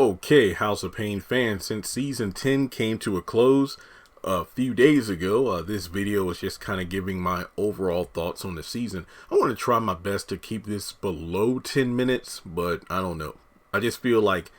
Okay, House of Payne fans, since season 10 came to a close a few days ago, this video is just kind of giving my overall thoughts on the season. I want to try my best to keep this below 10 minutes, but I don't know. I just feel like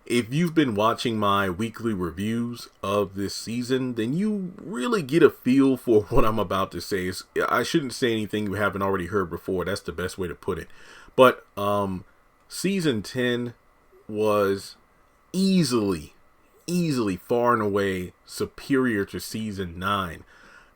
if you've been watching my weekly reviews of this season, then you really get a feel for what I'm about to say. I shouldn't say anything you haven't already heard before. That's the best way to put it. But season 10 was easily far and away superior to season 9,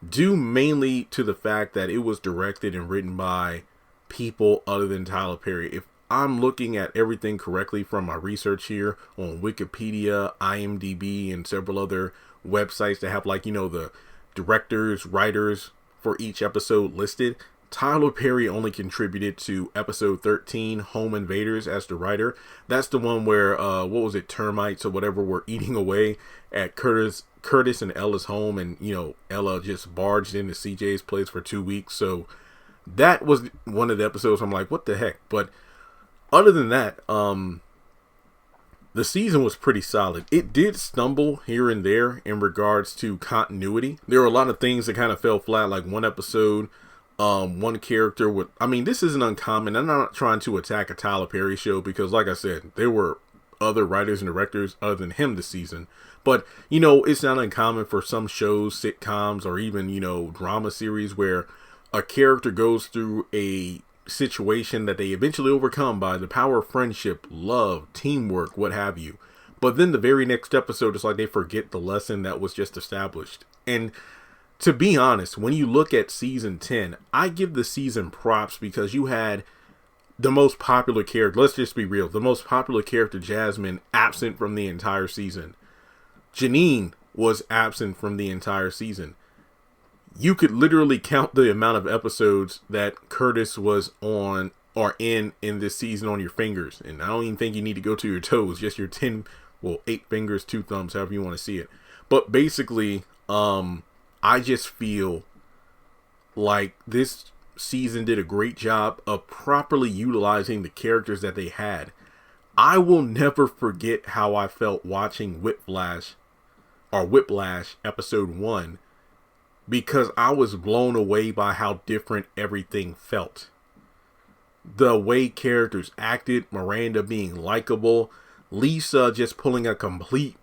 due mainly to the fact that it was directed and written by people other than Tyler Perry. If I'm looking at everything correctly from my research here on Wikipedia, IMDb, and several other websites that have the directors, writers for each episode listed, Tyler Perry only contributed to episode 13, Home Invaders, as the writer. That's the one where, termites or whatever were eating away at Curtis and Ella's home, and, Ella just barged into CJ's place for 2 weeks. So that was one of the episodes I'm like, what the heck? But other than that, the season was pretty solid. It did stumble here and there in regards to continuity. There were a lot of things that kind of fell flat, like one episode, one character with, this isn't uncommon. I'm not trying to attack a Tyler Perry show because, like I said, there were other writers and directors other than him this season. But, it's not uncommon for some shows, sitcoms, or even, drama series where a character goes through a situation that they eventually overcome by the power of friendship, love, teamwork, what have you. But then the very next episode, it's like they forget the lesson that was just established. And to be honest, when you look at season 10, I give the season props because you had the most popular character. Let's just be real. The most popular character, Jasmine, absent from the entire season. Janine was absent from the entire season. You could literally count the amount of episodes that Curtis was on or in this season on your fingers. And I don't even think you need to go to your toes, just your 8 fingers, 2 thumbs, however you want to see it. But basically, I just feel like this season did a great job of properly utilizing the characters that they had. I will never forget how I felt watching Whiplash episode 1, because I was blown away by how different everything felt. The way characters acted, Miranda being likable, Lisa just pulling a complete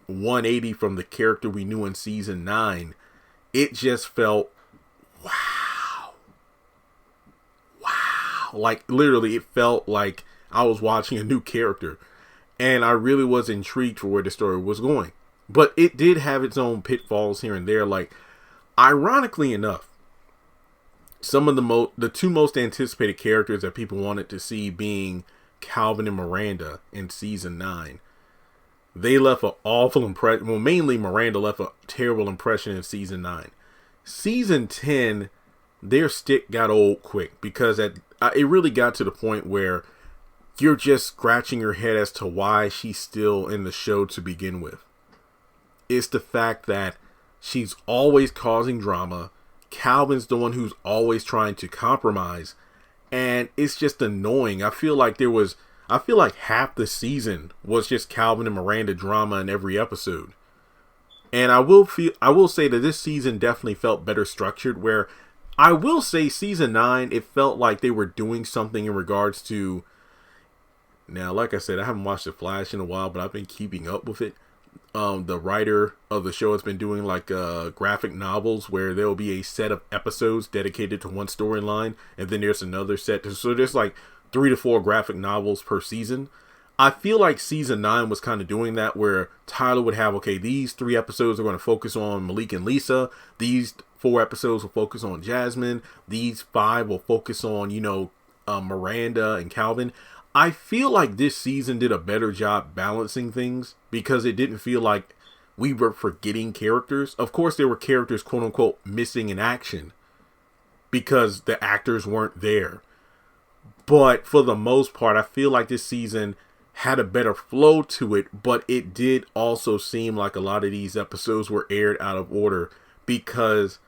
180 from the character we knew in season 9. It just felt wow. Like literally it felt like I was watching a new character, and I really was intrigued for where the story was going. But it did have its own pitfalls here and there. Like, ironically enough, some of the two most anticipated characters that people wanted to see being Calvin and Miranda in season 9, they left an awful impression. Well, mainly Miranda left a terrible impression in season 9. Season 10, their stick got old quick because it really got to the point where you're just scratching your head as to why she's still in the show to begin with. It's the fact that she's always causing drama. Calvin's the one who's always trying to compromise, and it's just annoying. I feel like half the season was just Calvin and Miranda drama in every episode. And I will say that this season definitely felt better structured, where I will say season 9, it felt like they were doing something in regards to, now, like I said, I haven't watched The Flash in a while, but I've been keeping up with it. The writer of the show has been doing graphic novels where there will be a set of episodes dedicated to one storyline, and then there's another set. So there's 3 to 4 graphic novels per season. I feel like season 9 was kind of doing that, where Tyler would have, these 3 episodes are going to focus on Malik and Lisa. These 4 episodes will focus on Jasmine. These 5 will focus on, Miranda and Calvin. I feel like this season did a better job balancing things because it didn't feel like we were forgetting characters. Of course, there were characters, quote unquote, missing in action because the actors weren't there. But for the most part, I feel like this season had a better flow to it, but it did also seem like a lot of these episodes were aired out of order because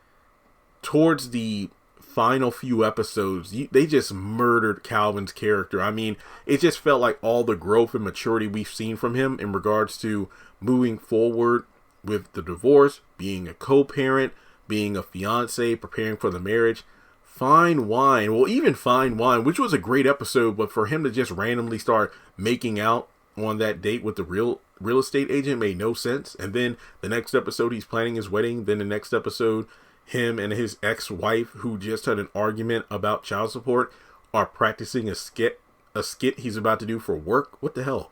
towards the final few episodes, they just murdered Calvin's character. I mean, it just felt like all the growth and maturity we've seen from him in regards to moving forward with the divorce, being a co-parent, being a fiance, preparing for the marriage. Fine wine, well, even Fine Wine, which was a great episode, but for him to just randomly start making out on that date with the real estate agent made no sense. And then the next episode, he's planning his wedding. Then the next episode, him and his ex-wife, who just had an argument about child support, are practicing a skit he's about to do for work. What the hell?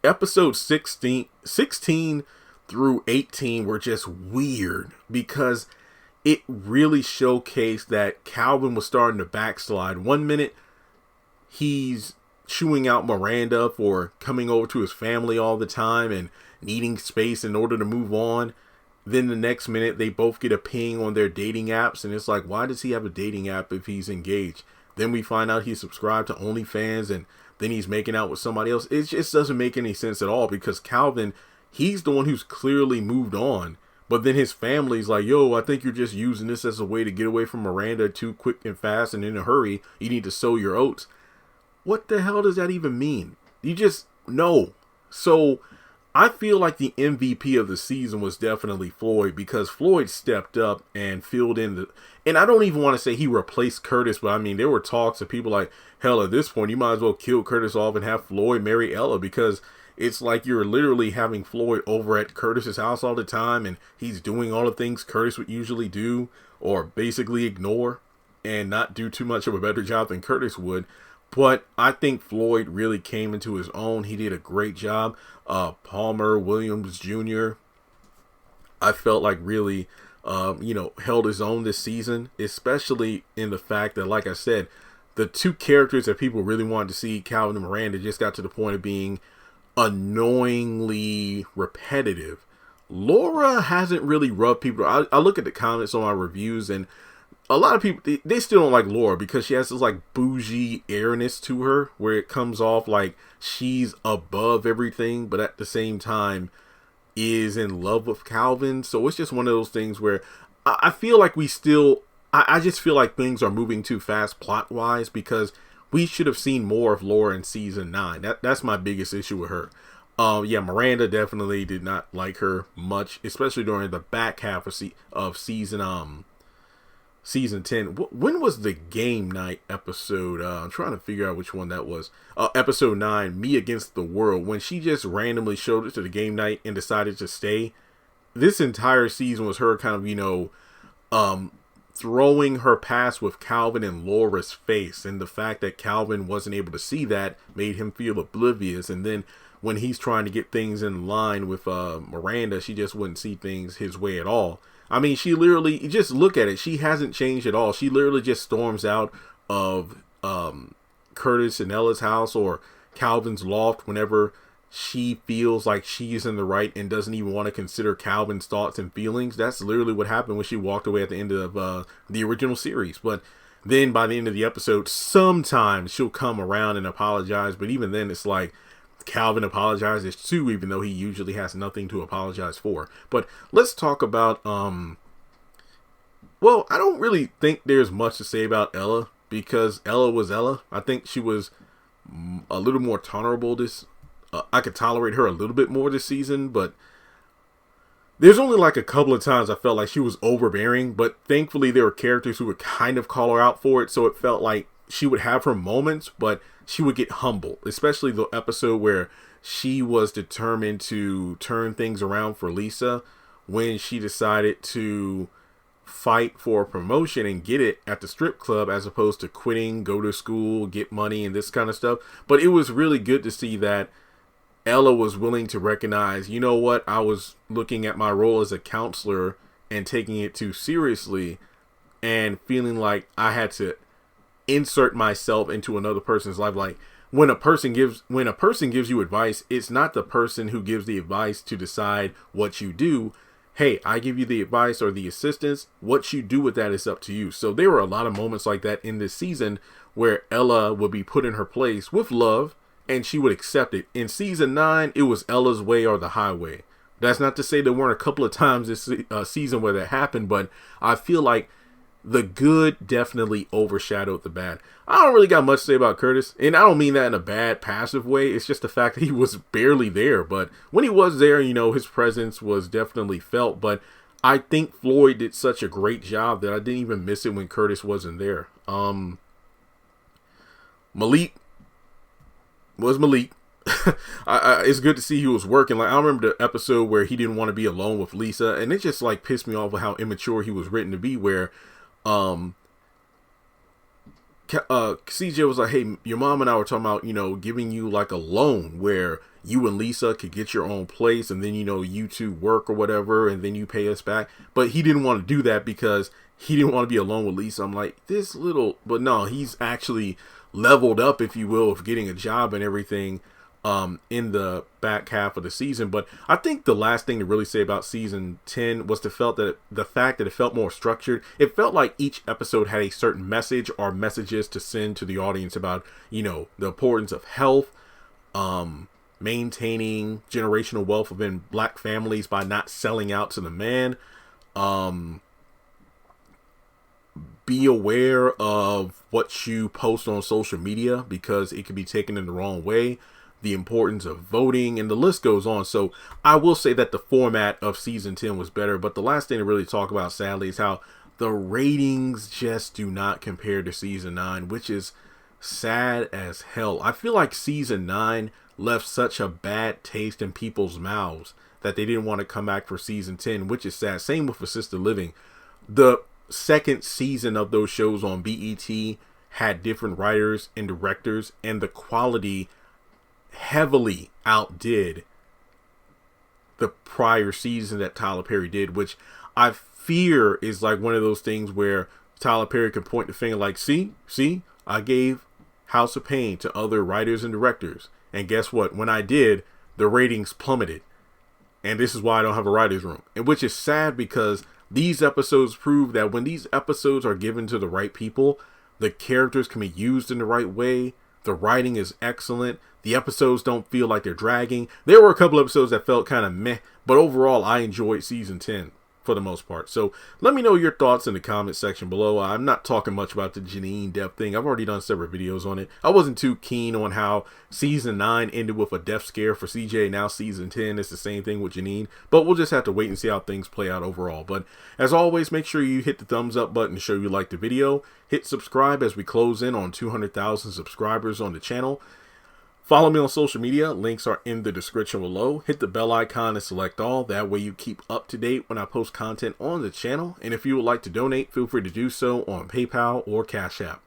Episode 16 through 18 were just weird because it really showcased that Calvin was starting to backslide. One minute, he's chewing out Miranda for coming over to his family all the time and needing space in order to move on. Then the next minute, they both get a ping on their dating apps. And it's like, why does he have a dating app if he's engaged? Then we find out he's subscribed to OnlyFans and then he's making out with somebody else. It just doesn't make any sense at all because Calvin, he's the one who's clearly moved on. But then his family's like, yo, I think you're just using this as a way to get away from Miranda too quick and fast and in a hurry. You need to sow your oats. What the hell does that even mean? You just know. So I feel like the MVP of the season was definitely Floyd because Floyd stepped up and filled in and I don't even want to say he replaced Curtis, but I mean, there were talks of people like, hell, at this point, you might as well kill Curtis off and have Floyd marry Ella because it's like you're literally having Floyd over at Curtis's house all the time and he's doing all the things Curtis would usually do or basically ignore and not do too much of a better job than Curtis would. But I think Floyd really came into his own. He did a great job. Palmer Williams Jr., I felt like really, held his own this season, especially in the fact that, like I said, the two characters that people really wanted to see, Calvin and Miranda, just got to the point of being annoyingly repetitive. Laura hasn't really rubbed people. I look at the comments on my reviews and a lot of people, they still don't like Laura because she has this like bougie airness to her where it comes off like she's above everything, but at the same time is in love with Calvin. So it's just one of those things where I feel like I just feel like things are moving too fast plot wise because we should have seen more of Laura in season 9. That's my biggest issue with her. Miranda definitely did not like her much, especially during the back half of season 10. When was the game night episode? I'm trying to figure out which one that was. Episode 9, Me Against the World, when she just randomly showed up to the game night and decided to stay. This entire season was her kind of, throwing her past with Calvin in Laura's face, and the fact that Calvin wasn't able to see that made him feel oblivious. And then when he's trying to get things in line with Miranda, she just wouldn't see things his way at all. I mean, she literally, just look at it. She hasn't changed at all. She literally just storms out of Curtis and Ella's house or Calvin's loft whenever she feels like she's in the right and doesn't even want to consider Calvin's thoughts and feelings. That's literally what happened when she walked away at the end of the original series. But then by the end of the episode, sometimes she'll come around and apologize. But even then, it's like Calvin apologizes too, even though he usually has nothing to apologize for. But let's talk about, I don't really think there's much to say about Ella because Ella was Ella. I think she was a little more tolerable I could tolerate her a little bit more this season, but there's only like a couple of times I felt like she was overbearing, but thankfully there were characters who would kind of call her out for it, so it felt like she would have her moments, but she would get humble, especially the episode where she was determined to turn things around for Lisa when she decided to fight for a promotion and get it at the strip club as opposed to quitting, go to school, get money and this kind of stuff. But it was really good to see that Ella was willing to recognize, you know what, I was looking at my role as a counselor and taking it too seriously and feeling like I had to insert myself into another person's life. Like when a person gives you advice, it's not the person who gives the advice to decide what you do. Hey, I give you the advice or the assistance. What you do with that is up to you. So there were a lot of moments like that in this season where Ella would be put in her place with love and she would accept it. In season 9, it was Ella's way or the highway. That's not to say there weren't a couple of times this season where that happened, but I feel like the good definitely overshadowed the bad. I don't really got much to say about Curtis, and I don't mean that in a bad, passive way. It's just the fact that he was barely there. But when he was there, his presence was definitely felt. But I think Floyd did such a great job that I didn't even miss it when Curtis wasn't there. Malik was Malik. It's good to see he was working. Like, I remember the episode where he didn't want to be alone with Lisa, and it just like pissed me off with how immature he was written to be, where CJ was like, hey, your mom and I were talking about, giving you like a loan where you and Lisa could get your own place, and then, you two work or whatever, and then you pay us back. But he didn't want to do that because he didn't want to be alone with Lisa. I'm like, but no, he's actually leveled up, if you will, of getting a job and everything in the back half of the season. But I think the last thing to really say about season 10 was the fact that it felt more structured. It felt like each episode had a certain message or messages to send to the audience about, the importance of health, maintaining generational wealth within black families by not selling out to the man, be aware of what you post on social media because it can be taken in the wrong way, the importance of voting, and the list goes on. So I will say that the format of season 10 was better, but the last thing to really talk about, sadly, is how the ratings just do not compare to season 9, which is sad as hell. I feel like season 9 left such a bad taste in people's mouths that they didn't want to come back for season 10, which is sad. Same with Assisted Living. The second season of those shows on BET had different writers and directors, and the quality heavily outdid the prior season that Tyler Perry did, which I fear is like one of those things where Tyler Perry can point the finger like, see, I gave House of Payne to other writers and directors, and guess what? When I did, the ratings plummeted, and this is why I don't have a writer's room. And which is sad, because these episodes prove that when these episodes are given to the right people, the characters can be used in the right way. The writing is excellent. The episodes don't feel like they're dragging. There were a couple episodes that felt kind of meh, but overall, I enjoyed season 10 for the most part. So let me know your thoughts in the comment section below. I'm not talking much about the Janine Depp thing. I've already done several videos on it. I wasn't too keen on how season 9 ended with a death scare for CJ. Now season 10 is the same thing with Janine, but we'll just have to wait and see how things play out overall. But as always, make sure you hit the thumbs up button to show you like the video. Hit subscribe as we close in on 200,000 subscribers on the channel. Follow me on social media. Links are in the description below. Hit the bell icon and select all. That way you keep up to date when I post content on the channel. And if you would like to donate, feel free to do so on PayPal or Cash App.